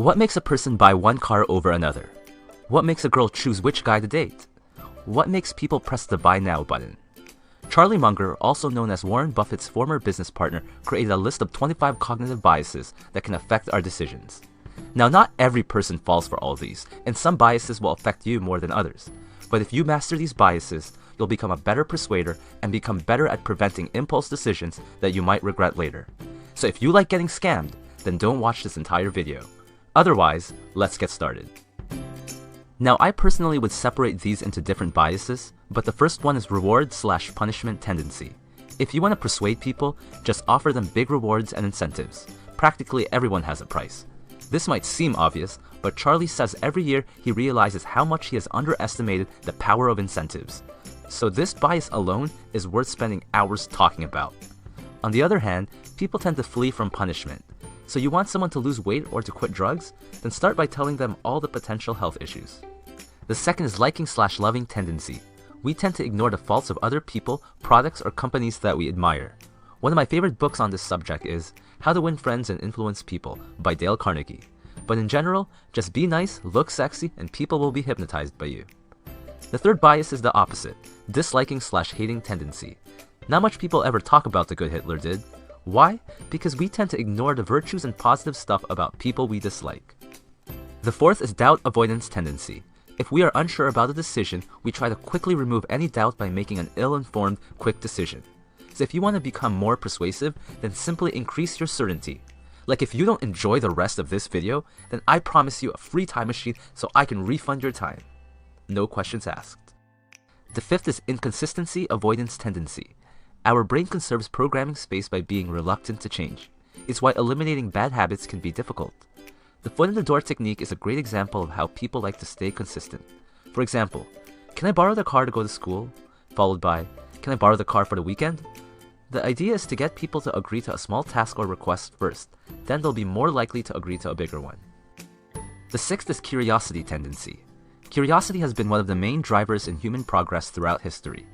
What makes a person buy one car over another? What makes a girl choose which guy to date? What makes people press the buy now button? Charlie Munger, also known as Warren Buffett's former business partner, created a list of 25 cognitive biases that can affect our decisions. Now, not every person falls for all these, and some biases will affect you more than others. But if you master these biases, you'll become a better persuader and become better at preventing impulse decisions that you might regret later. So if you like getting scammed, then don't watch this entire video. Otherwise, let's get started. Now, I personally would separate these into different biases, but the first one is reward/punishment tendency. If you want to persuade people, just offer them big rewards and incentives. Practically everyone has a price. This might seem obvious, but Charlie says every year he realizes how much he has underestimated the power of incentives. So this bias alone is worth spending hours talking about. On the other hand, people tend to flee from punishment. So you want someone to lose weight or to quit drugs? Then start by telling them all the potential health issues. The second is liking/loving tendency. We tend to ignore the faults of other people, products, or companies that we admire. One of my favorite books on this subject is How to Win Friends and Influence People by Dale Carnegie. But in general, just be nice, look sexy, and people will be hypnotized by you. The third bias is the opposite, disliking/hating tendency. Not much people ever talk about the good Hitler did. Why? Because we tend to ignore the virtues and positive stuff about people we dislike. The fourth is doubt avoidance tendency. If we are unsure about a decision, we try to quickly remove any doubt by making an ill-informed, quick decision. So if you want to become more persuasive, then simply increase your certainty. Like if you don't enjoy the rest of this video, then I promise you a free time machine so I can refund your time. No questions asked. The fifth is inconsistency avoidance tendency. Our brain conserves programming space by being reluctant to change. It's why eliminating bad habits can be difficult. The foot in the door technique is a great example of how people like to stay consistent. For example, can I borrow the car to go to school? Followed by, can I borrow the car for the weekend? The idea is to get people to agree to a small task or request first, then they'll be more likely to agree to a bigger one. The sixth is curiosity tendency. Curiosity has been one of the main drivers in human progress throughout history.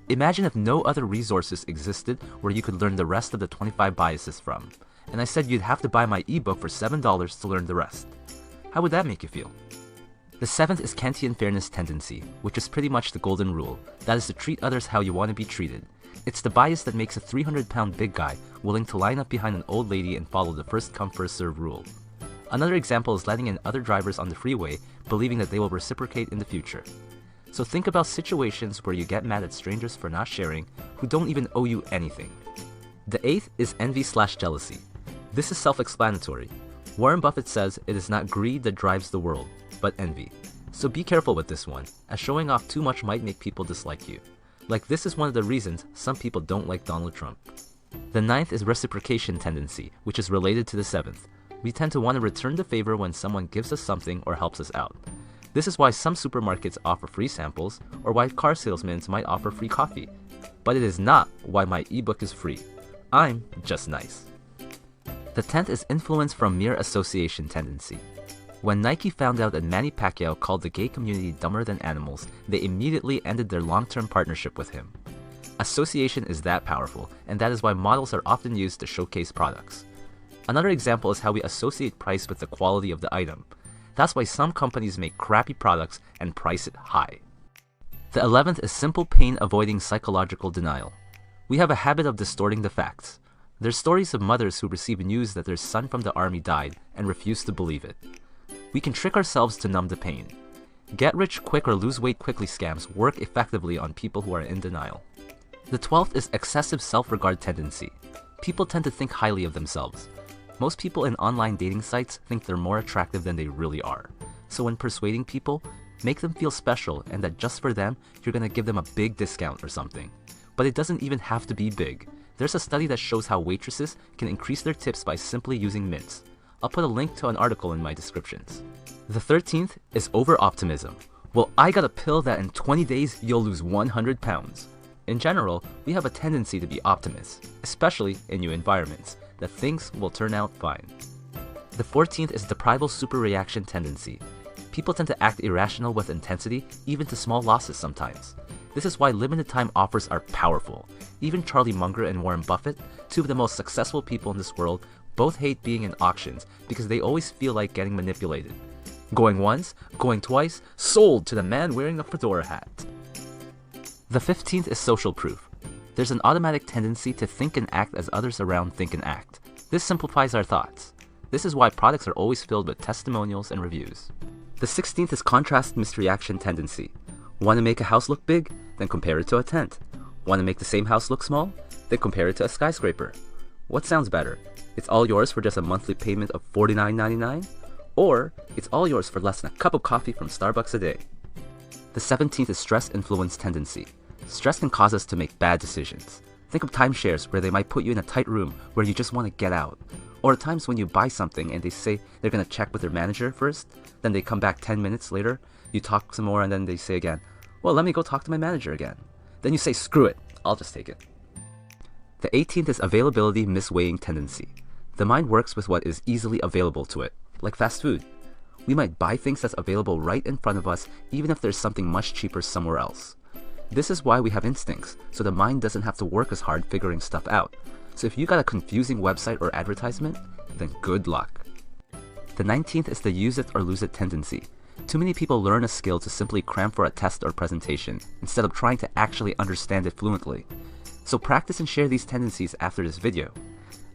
Imagine if no other resources existed where you could learn the rest of the 25 biases from, and I said you'd have to buy my ebook for $7 to learn the rest. How would that make you feel? The seventh is Kantian fairness tendency, which is pretty much the golden rule, that is to treat others how you want to be treated. It's the bias that makes a 300-pound big guy willing to line up behind an old lady and follow the first come first serve rule. Another example is letting in other drivers on the freeway, believing that they will reciprocate in the future. So think about situations where you get mad at strangers for not sharing, who don't even owe you anything. The eighth is envy/jealousy. This is self-explanatory. Warren Buffett says it is not greed that drives the world, but envy. So be careful with this one, as showing off too much might make people dislike you. Like this is one of the reasons some people don't like Donald Trump. The ninth is reciprocation tendency, which is related to the seventh. We tend to want to return the favor when someone gives us something or helps us out. This is why some supermarkets offer free samples, or why car salesmen might offer free coffee. But it is not why my ebook is free. I'm just nice. The 10th is influence from mere association tendency. When Nike found out that Manny Pacquiao called the gay community dumber than animals, they immediately ended their long-term partnership with him. Association is that powerful, and that is why models are often used to showcase products. Another example is how we associate price with the quality of the item. That's why some companies make crappy products and price it high. The 11th is simple pain avoiding psychological denial. We have a habit of distorting the facts. There's stories of mothers who receive news that their son from the army died and refuse to believe it. We can trick ourselves to numb the pain. Get rich quick or lose weight quickly scams work effectively on people who are in denial. The 12th is excessive self-regard tendency. People tend to think highly of themselves. Most people in online dating sites think they're more attractive than they really are. So when persuading people, make them feel special and that just for them, you're gonna give them a big discount or something. But it doesn't even have to be big. There's a study that shows how waitresses can increase their tips by simply using mints. I'll put a link to an article in my descriptions. The 13th is over-optimism. Well, I got a pill that in 20 days you'll lose 100 pounds. In general, we have a tendency to be optimists, especially in new environments, that things will turn out fine. The 14th is deprival superreaction tendency. People tend to act irrational with intensity, even to small losses sometimes. This is why limited time offers are powerful. Even Charlie Munger and Warren Buffett, two of the most successful people in this world, Both hate being in auctions because they always feel like getting manipulated. Going once, going twice, sold to the man wearing a fedora hat. The 15th is social proof. There's an automatic tendency to think and act as others around think and act. This simplifies our thoughts. This is why products are always filled with testimonials and reviews. The 16th is contrast misreaction tendency. Want to make a house look big? Then compare it to a tent. Want to make the same house look small? Then compare it to a skyscraper. What sounds better? It's all yours for just a monthly payment of $49.99? Or it's all yours for less than a cup of coffee from Starbucks a day. The 17th is stress influence tendency. Stress can cause us to make bad decisions. Think of timeshares where they might put you in a tight room where you just want to get out. Or at times when you buy something and they say they're going to check with their manager first, then they come back 10 minutes later, you talk some more and then they say again, well, let me go talk to my manager again. Then you say, screw it, I'll just take it. The 18th is availability misweighing tendency. The mind works with what is easily available to it, like fast food. We might buy things that's available right in front of us even if there's something much cheaper somewhere else. This is why we have instincts, so the mind doesn't have to work as hard figuring stuff out. So if you got a confusing website or advertisement, then good luck. The 19th is the use it or lose it tendency. Too many people learn a skill to simply cram for a test or presentation, instead of trying to actually understand it fluently. So practice and share these tendencies after this video.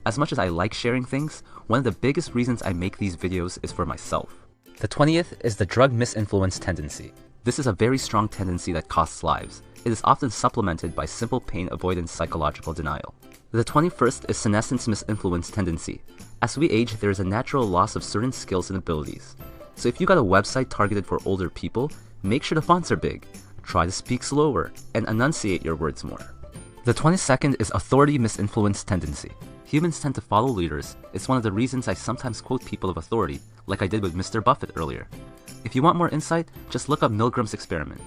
As much as I like sharing things, one of the biggest reasons I make these videos is for myself. The 20th is the drug misinfluence tendency. This is a very strong tendency that costs lives. It is often supplemented by simple pain avoidance psychological denial. The 21st is senescence misinfluence tendency. As we age, there is a natural loss of certain skills and abilities. So if you got a website targeted for older people, make sure the fonts are big, try to speak slower, and enunciate your words more. The 22nd is authority misinfluence tendency. Humans tend to follow leaders. It's one of the reasons I sometimes quote people of authority, like I did with Mr. Buffett earlier. If you want more insight, just look up Milgram's experiment.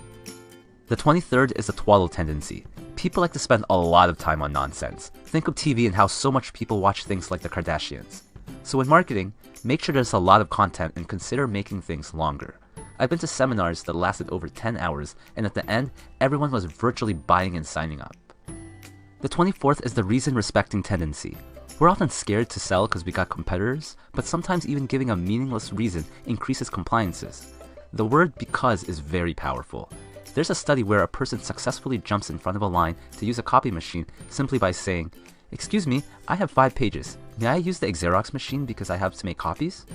The 23rd is a twaddle tendency. People like to spend a lot of time on nonsense. Think of TV and how so much people watch things like the Kardashians. So in marketing, make sure there's a lot of content and consider making things longer. I've been to seminars that lasted over 10 hours, and at the end, everyone was virtually buying and signing up. The 24th is the reason-respecting tendency. We're often scared to sell because we got competitors, but sometimes even giving a meaningless reason increases compliances. The word because is very powerful. There's a study where a person successfully jumps in front of a line to use a copy machine simply by saying, "Excuse me, I have 5 pages. May I use the Xerox machine because I have to make copies?"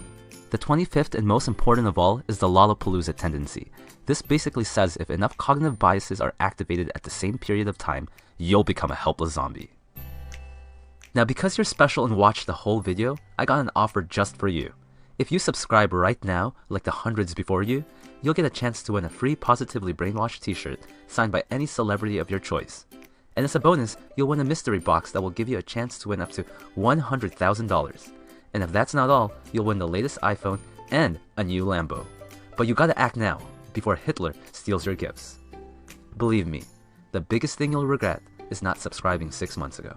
The 25th and most important of all is the Lollapalooza tendency. This basically says if enough cognitive biases are activated at the same period of time, you'll become a helpless zombie. Now because you're special and watched the whole video, I got an offer just for you. If you subscribe right now, like the hundreds before you, you'll get a chance to win a free Positively Brainwashed t-shirt signed by any celebrity of your choice. And as a bonus, you'll win a mystery box that will give you a chance to win up to $100,000. And if that's not all, you'll win the latest iPhone and a new Lambo. But you gotta act now, before Hitler steals your gifts. Believe me, the biggest thing you'll regret is not subscribing 6 months ago.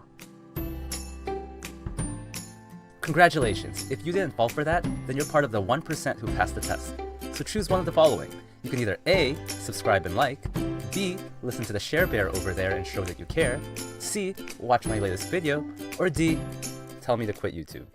Congratulations! If you didn't fall for that, then you're part of the 1% who passed the test. So choose one of the following. You can either A, subscribe and like, B, listen to the share bear over there and show that you care, C, watch my latest video, or D, tell me to quit YouTube.